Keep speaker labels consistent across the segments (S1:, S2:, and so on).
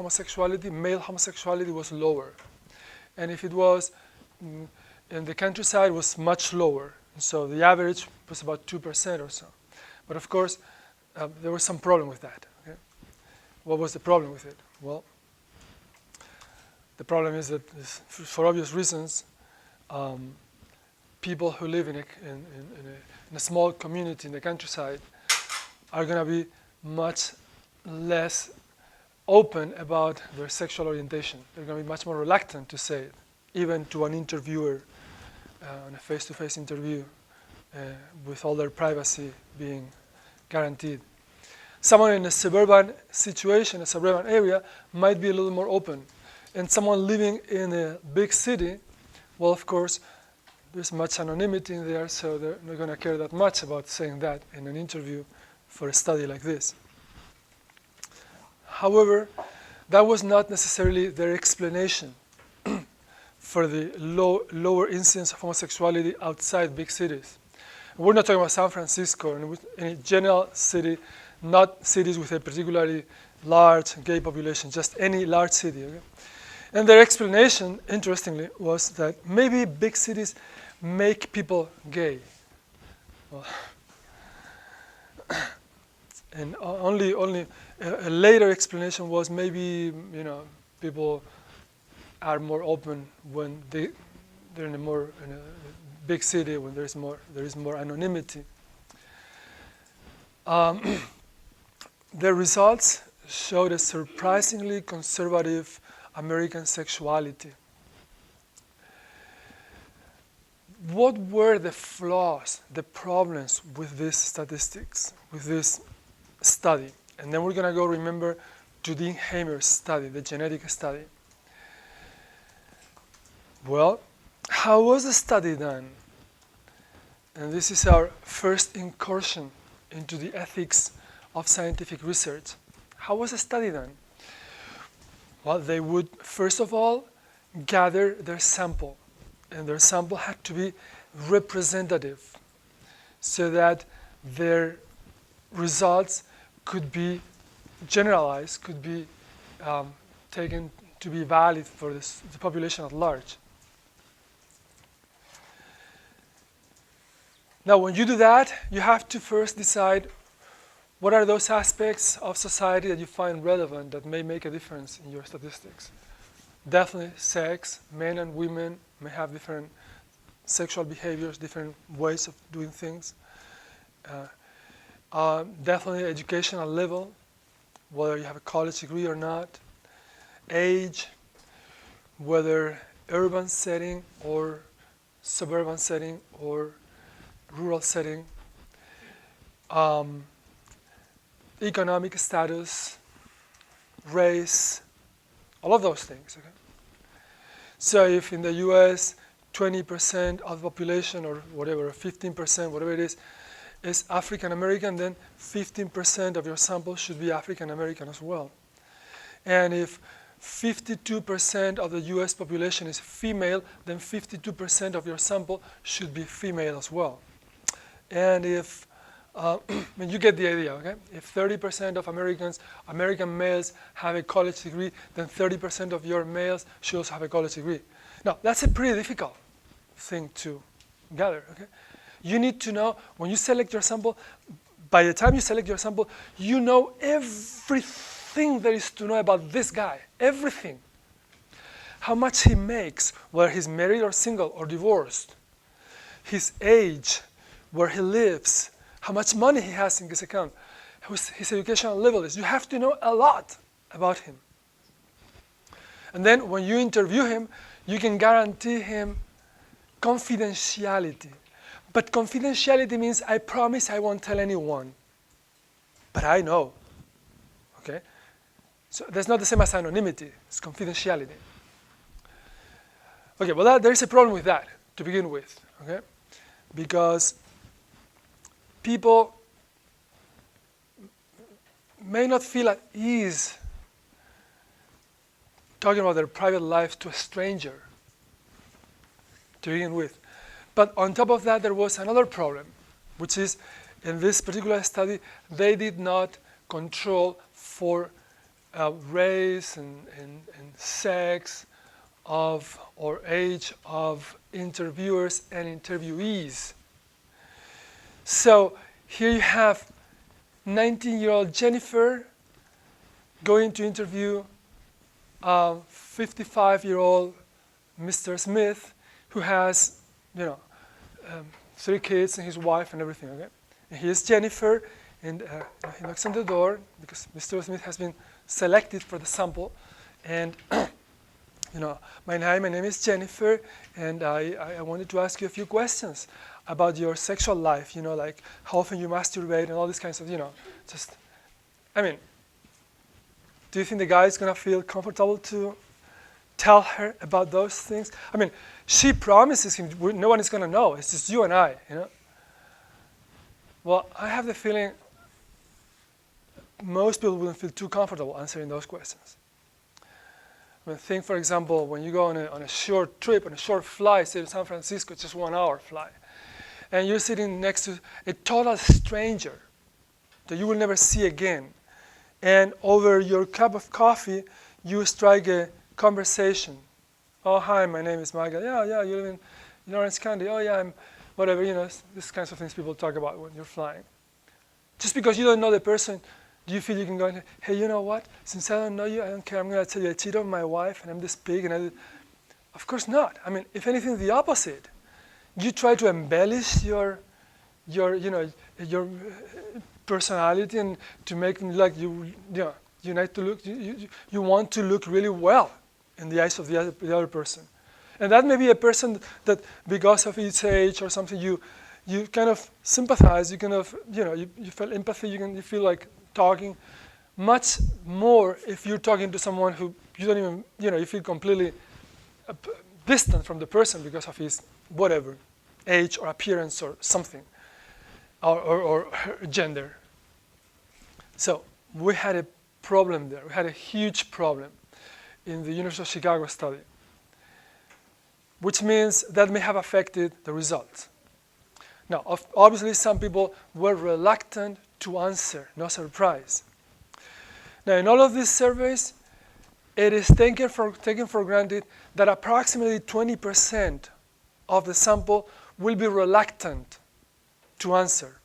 S1: homosexuality, male homosexuality, was lower. And if it was in the countryside, it was much lower. So the average was about 2% or so. But of course, there was some problem with that. Okay? What was the problem with it? Well, the problem is that, for obvious reasons, people who live in a small community in the countryside are going to be much less open about their sexual orientation. They're going to be much more reluctant to say it, even to an interviewer on a face-to-face interview with all their privacy being guaranteed. Someone in a suburban situation, a suburban area, might be a little more open. And someone living in a big city, well, of course, there's much anonymity in there, so they're not going to care that much about saying that in an interview for a study like this. However, that was not necessarily their explanation for the lower incidence of homosexuality outside big cities. We're not talking about San Francisco or any general city, not cities with a particularly large gay population, just any large city. Okay? And their explanation, interestingly, was that maybe big cities make people gay. Well, and only a later explanation was maybe, people are more open when they're in a big city, when there is more anonymity. The results showed a surprisingly conservative American sexuality. What were the flaws, the problems with these statistics, with this study? And then we're going to go, remember, to Dean Hamer's study, the genetic study. Well, how was the study done? And this is our first incursion into the ethics of scientific research. How was the study done? Well, they would, first of all, gather their sample. And their sample had to be representative so that their results could be generalized, could be taken to be valid for the population at large. Now, when you do that, you have to first decide what are those aspects of society that you find relevant that may make a difference in your statistics. Definitely sex. Men and women may have different sexual behaviors, different ways of doing things. Definitely educational level, whether you have a college degree or not. Age, whether urban setting or suburban setting or rural setting. Economic status, race, all of those things. Okay? So if in the US 20% of the population or whatever, 15%, whatever it is African American, then 15% of your sample should be African American as well. And if 52% of the US population is female, then 52% of your sample should be female as well. And if you get the idea, okay? If 30% of American males have a college degree, then 30% of your males should also have a college degree. Now, that's a pretty difficult thing to gather, okay? You need to know, when you select your sample, by the time you select your sample, you know everything there is to know about this guy, everything. How much he makes, whether he's married or single or divorced, his age, where he lives, how much money he has in his account, his educational level is. You have to know a lot about him. And then when you interview him, you can guarantee him confidentiality. But confidentiality means I promise I won't tell anyone. But I know. Okay? So that's not the same as anonymity. It's confidentiality. Okay, well there is a problem with that to begin with. Okay? Because people may not feel at ease talking about their private life to a stranger to begin with. But on top of that, there was another problem, which is in this particular study, they did not control for race and sex of or age of interviewers and interviewees. So here you have 19-year-old Jennifer going to interview 55-year-old Mr. Smith, who has, 3 kids and his wife and everything. Okay, and here's Jennifer, and he knocks on the door because Mr. Smith has been selected for the sample, and my name is Jennifer, and I wanted to ask you a few questions about your sexual life. Like how often you masturbate and all these kinds of, do you think the guy is gonna feel comfortable to tell her about those things? She promises him no one is gonna know. It's just you and I. Well, I have the feeling most people wouldn't feel too comfortable answering those questions. Think, for example, when you go on a short trip, on a short flight, say to San Francisco, it's just 1 hour flight, and you're sitting next to a total stranger that you will never see again, and over your cup of coffee, you strike a conversation. Oh, hi, my name is Michael. Yeah, you live in Orange County. Oh, yeah, I'm whatever, these kinds of things people talk about when you're flying. Just because you don't know the person, do you feel you can go, hey, you know what? Since I don't know you, I don't care. I'm going to tell you I cheated on my wife, and I'm this pig, and I did. Of course not. If anything, the opposite. You try to embellish your personality and to make them like you need to look. You want to look really well in the eyes of the other person, and that may be a person that because of its age or something you kind of sympathize. You kind of you feel empathy. You feel like talking much more if you're talking to someone who you don't even you feel completely distant from the person because of his whatever age or appearance or something or gender. So we had a problem there. We had a huge problem in the University of Chicago study, which means that may have affected the results. Now, obviously, some people were reluctant to answer, no surprise. Now, in all of these surveys, it is taken for granted that approximately 20% of the sample will be reluctant to answer.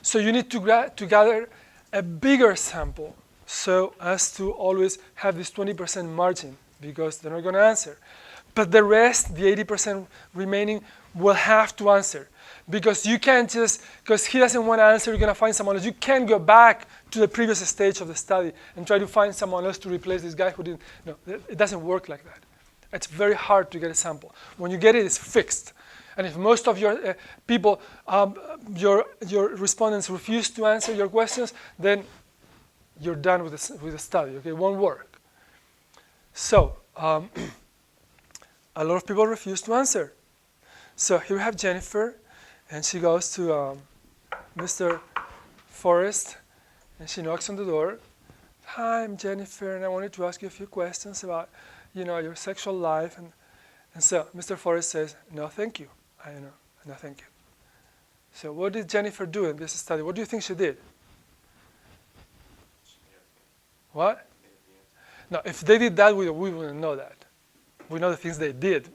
S1: So you need to gather a bigger sample so as to always have this 20% margin because they're not going to answer. But the rest, the 80% remaining, will have to answer. Because you can't just, because he doesn't want to answer, you're going to find someone else. You can't go back to the previous stage of the study and try to find someone else to replace this guy who didn't. No, it doesn't work like that. It's very hard to get a sample. When you get it, it's fixed. And if most of your people, your respondents refuse to answer your questions, then you're done with the study. Okay, it won't work. So a lot of people refuse to answer. So here we have Jennifer, and she goes to Mr. Forrest, and she knocks on the door. Hi, I'm Jennifer, and I wanted to ask you a few questions about, your sexual life. And so Mr. Forrest says, no, thank you. No, thank you. So what did Jennifer do in this study? What do you think she did? What? No, if they did that, we wouldn't know that. We know the things they did.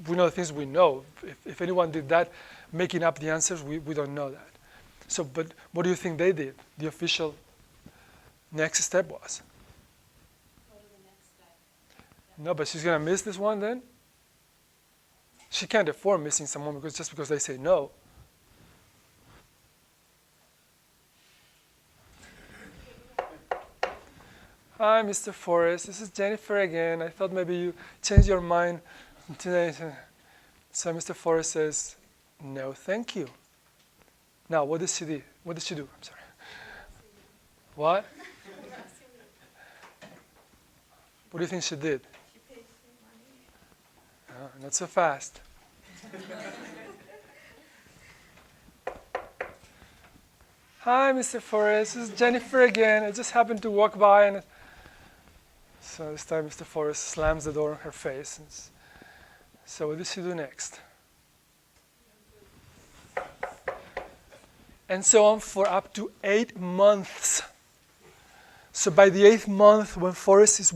S1: We know the things we know. If anyone did that, making up the answers, we don't know that. So, but what do you think they did? The official next step was?
S2: Go to the next step.
S1: No, but she's going to miss this one then? She can't afford missing someone just because they say no. Hi, Mr. Forrest. This is Jennifer again. I thought maybe you changed your mind today. So Mr. Forrest says, no, thank you. Now, what did she do? What did she do? I'm sorry. What? What do you think she did?
S2: She paid for money.
S1: Not so fast. Hi, Mr. Forrest. This is Jennifer again. I just happened to walk by, and so this time Mr. Forrest slams the door in her face. So what did she do next? And so on for up to 8 months. So by the 8th month, when forest is